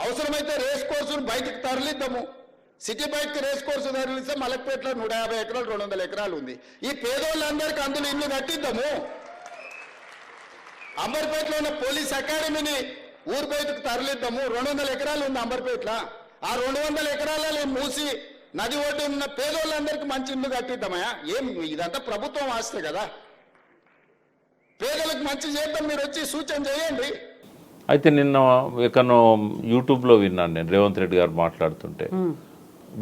అవసరమైతే రేస్ కోర్సును బయటకు తరలిద్దాము. సిటీ బయటకు రేస్ కోర్సు తరలిస్తే మలక్పేటలో 150 ఎకరాలు 200 ఎకరాలు ఉంది. ఈ పేదోళ్ళందరికీ అందులో ఇల్లు కట్టిద్దాము. అంబర్పేటలో ఉన్న పోలీస్ అకాడమీని ఊరు బయటకు తరలిద్దాము. 200 ఎకరాలు ఉంది అంబర్పేటలో. ఆ 200 ఎకరాలలో మూసి నది ఒడ్డు ఉన్న పేదోళ్ళందరికీ మంచి ఇల్లు కట్టిద్దామయ్యా. ఏం ఇదంతా ప్రభుత్వం ఆస్తే కదా, పేదలకు మంచి చేద్దాం. మీరు వచ్చి సూచన చేయండి. అయితే నిన్న ఎక్కడో యూట్యూబ్లో విన్నాను నేను, రేవంత్ రెడ్డి గారు మాట్లాడుతుంటే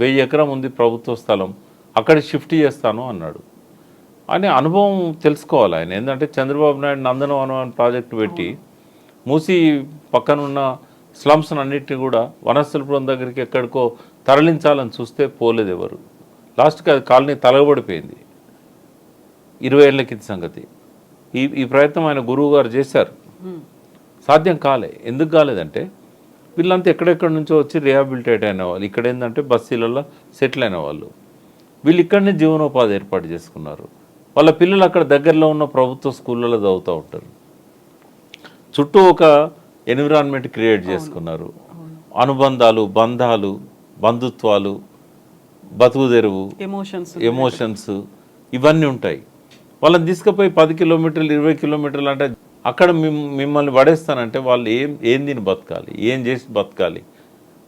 1000 ఎకరం ఉంది ప్రభుత్వ స్థలం, అక్కడ షిఫ్ట్ చేస్తాను అన్నాడు. అని అనుభవం తెలుసుకోవాలి ఆయన. ఏంటంటే చంద్రబాబు నాయుడు నందనవనం అనే ప్రాజెక్టు పెట్టి మూసి పక్కనున్న స్లమ్స్ అన్నిటిని కూడా వనస్థలపురం దగ్గరికి ఎక్కడికో తరలించాలని చూస్తే పోలేదు ఎవరు. లాస్ట్కి అది కాలనీ తలగబడిపోయింది. 20 ఏళ్ళ కింద సంగతి. ఈ ప్రయత్నం ఆయన గురువు గారు చేశారు, సాధ్యం కాలే. ఎందుకు కాలేదంటే వీళ్ళంతా ఎక్కడెక్కడి నుంచో వచ్చి రిహాబిలిటేట్ అయిన వాళ్ళు, ఇక్కడ ఏంటంటే బస్తీలలో సెటిల్ అయిన వాళ్ళు, వీళ్ళు ఇక్కడనే జీవనోపాధి ఏర్పాటు చేసుకున్నారు. వాళ్ళ పిల్లలు అక్కడ దగ్గరలో ఉన్న ప్రభుత్వ స్కూళ్ళలో చదువుతూ ఉంటారు. చుట్టూ ఒక ఎన్విరాన్మెంట్ క్రియేట్ చేసుకున్నారు. అనుబంధాలు, బంధాలు, బంధుత్వాలు, బతుకు తెరువు, ఎమోషన్స్ ఇవన్నీ ఉంటాయి. వాళ్ళని తీసుకుపోయి 10 కిలోమీటర్లు 20 కిలోమీటర్లు అంటే అక్కడ మిమ్మల్ని పడేస్తానంటే వాళ్ళు ఏం తిని బతకాలి, ఏం చేసి బతకాలి?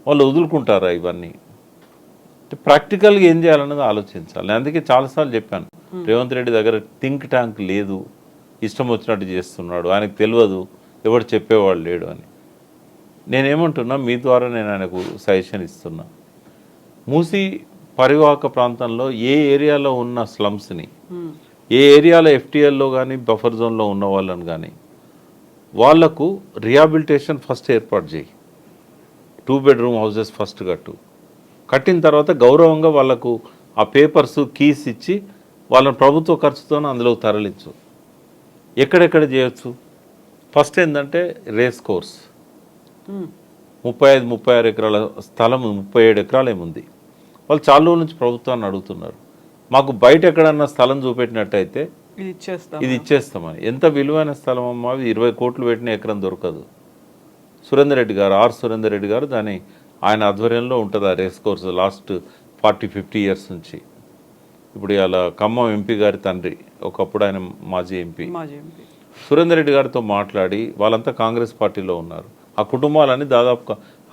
వాళ్ళు వదులుకుంటారా? ఇవన్నీ ప్రాక్టికల్గా ఏం చేయాలన్నది ఆలోచించాలి. అందుకే చాలాసార్లు చెప్పాను, రేవంత్ రెడ్డి దగ్గర థింక్ ట్యాంక్ లేదు, ఇష్టం వచ్చినట్టు చేస్తున్నాడు, ఆయనకు తెలియదు, ఎవరు చెప్పేవాడు లేడు అని. నేనేమంటున్నా, మీ ద్వారా నేను ఆయనకు సజెషన్ ఇస్తున్నా. మూసి పరివాహక ప్రాంతంలో ఏ ఏరియాలో ఉన్న స్లమ్స్ని, ఏ ఏరియాలో ఎఫ్టీఎల్లో కానీ బఫర్ జోన్లో ఉన్న వాళ్ళని కానీ వాళ్లకు రిహాబిలిటేషన్ ఫస్ట్ ఏర్పాటు చేయి. 2 బెడ్రూమ్ హౌసెస్ ఫస్ట్ కట్టిన తర్వాత గౌరవంగా వాళ్లకు ఆ పేపర్స్ కీస్ ఇచ్చి వాళ్ళని ప్రభుత్వ ఖర్చుతో అందులో తరలించు. ఎక్కడెక్కడ చేయొచ్చు? ఫస్ట్ ఏంటంటే రేస్ కోర్స్ 35-36 ఎకరాల స్థలం, 37 ఎకరాలు ఏముంది. వాళ్ళు చాలా రోజుల నుంచి ప్రభుత్వాన్ని అడుగుతున్నారు, మాకు బయట ఎక్కడన్నా స్థలం చూపెట్టినట్టయితే ఇది ఇచ్చేస్తామని. ఎంత విలువైన స్థలం అమ్మా, 20 కోట్లు పెట్టిన ఎకరం దొరకదు. సురేందర్ రెడ్డి గారు, సురేందర్ రెడ్డి గారు దాని ఆయన ఆధ్వర్యంలో ఉంటుంది ఆ రేస్ కోర్స్ లాస్ట్ 40-50 ఇయర్స్ నుంచి. ఇప్పుడు ఇలా ఖమ్మం ఎంపీ గారి తండ్రి, ఒకప్పుడు ఆయన మాజీ ఎంపీ సురేందర్ రెడ్డి గారితో మాట్లాడి, వాళ్ళంతా కాంగ్రెస్ పార్టీలో ఉన్నారు, ఆ కుటుంబాలన్నీ దాదాపు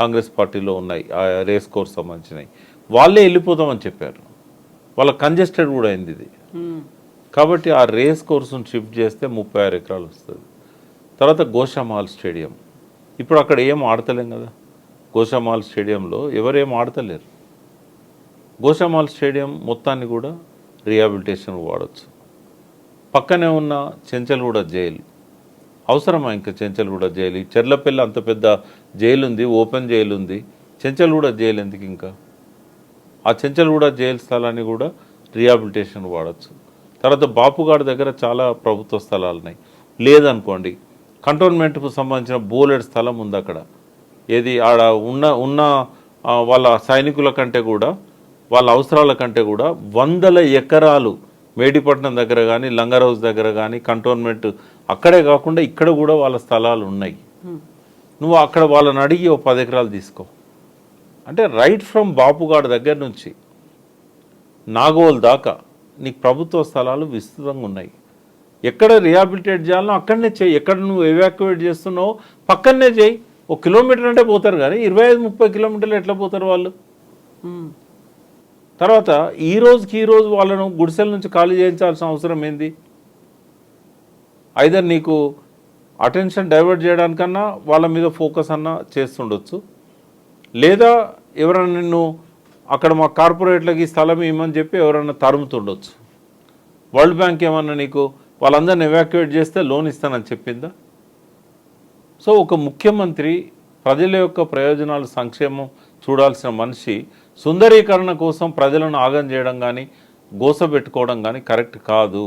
కాంగ్రెస్ పార్టీలో ఉన్నాయి, ఆ రేస్ కోర్స్ సంబంధించినవి. వాళ్ళే వెళ్ళిపోతామని చెప్పారు. వాళ్ళ కంజెస్టెడ్ కూడా అయింది ఇది. కాబట్టి ఆ రేస్ కోర్సును షిఫ్ట్ చేస్తే 36 ఎకరాలు వస్తుంది. తర్వాత గోషామాల్ స్టేడియం, ఇప్పుడు అక్కడ ఏం ఆడతలేం కదా. గోషామాల్ స్టేడియంలో ఎవరేం ఆడతలేరు. గోషామాల్ స్టేడియం మొత్తాన్ని కూడా రిహాబిలిటేషన్ వాడచ్చు. పక్కనే ఉన్న చెంచల్గూడ జైలు అవసరమా? ఇంకా చెంచల్గూడ జైలు, చెర్లపల్లి అంత పెద్ద జైలు ఉంది, ఓపెన్ జైలు ఉంది, చెంచల్గూడ జైలు ఎందుకు? ఇంకా ఆ చెంచల్గూడ జైలు స్థలాన్ని కూడా రిహాబిలిటేషన్ వాడచ్చు. తర్వాత బాపుగాడి దగ్గర చాలా ప్రభుత్వ స్థలాలు ఉన్నాయి. లేదనుకోండి, కంటోన్మెంట్కు సంబంధించిన బోలెడ్ స్థలం ఉంది అక్కడ. ఏది ఆడ ఉన్న వాళ్ళ సైనికుల కంటే కూడా, వాళ్ళ అవసరాల కంటే కూడా 100 ఎకరాలు మేడిపట్నం దగ్గర కానీ, లంగరౌజ్ దగ్గర కానీ, కంటోన్మెంట్ అక్కడే కాకుండా ఇక్కడ కూడా వాళ్ళ స్థలాలు ఉన్నాయి. నువ్వు అక్కడ వాళ్ళని అడిగి 10 ఎకరాలు తీసుకో అంటే, రైట్ ఫ్రమ్ బాపుగాడ్ దగ్గర నుంచి నాగోల్ దాకా నీకు ప్రభుత్వ స్థలాలు విస్తృతంగా ఉన్నాయి. ఎక్కడ రిహాబిలిటేట్ చేయాలనో అక్కడనే చేయి. ఎక్కడ నువ్వు ఎవాక్యువేట్ చేస్తున్నావో పక్కనే చేయి. 1 కిలోమీటర్ అంటే పోతారు, కానీ 25-30 కిలోమీటర్లు ఎట్లా పోతారు వాళ్ళు? తర్వాత ఈ రోజు వాళ్ళను గుడిసెల నుంచి ఖాళీ చేయించాల్సిన అవసరం ఏంది? ఐదర్ నీకు అటెన్షన్ డైవర్ట్ చేయడానికన్నా వాళ్ళ మీద ఫోకస్ అన్నా చేస్తుండొచ్చు, లేదా ఎవరైనా నిన్ను అక్కడ మా కార్పొరేట్లకి స్థలం ఇవ్వమని చెప్పి ఎవరైనా తరుముతుండొచ్చు. వరల్డ్ బ్యాంక్ ఏమన్నా నీకు వాళ్ళందరిని ఎవాక్యువేట్ చేస్తే లోన్ ఇస్తానని చెప్పిందా? సో ఒక ముఖ్యమంత్రి ప్రజల యొక్క ప్రయోజనాలు, సంక్షేమం చూడాల్సిన మనిషి సుందరీకరణ కోసం ప్రజలను ఆగం చేయడం కానీ, గోసపెట్టుకోవడం కానీ కరెక్ట్ కాదు.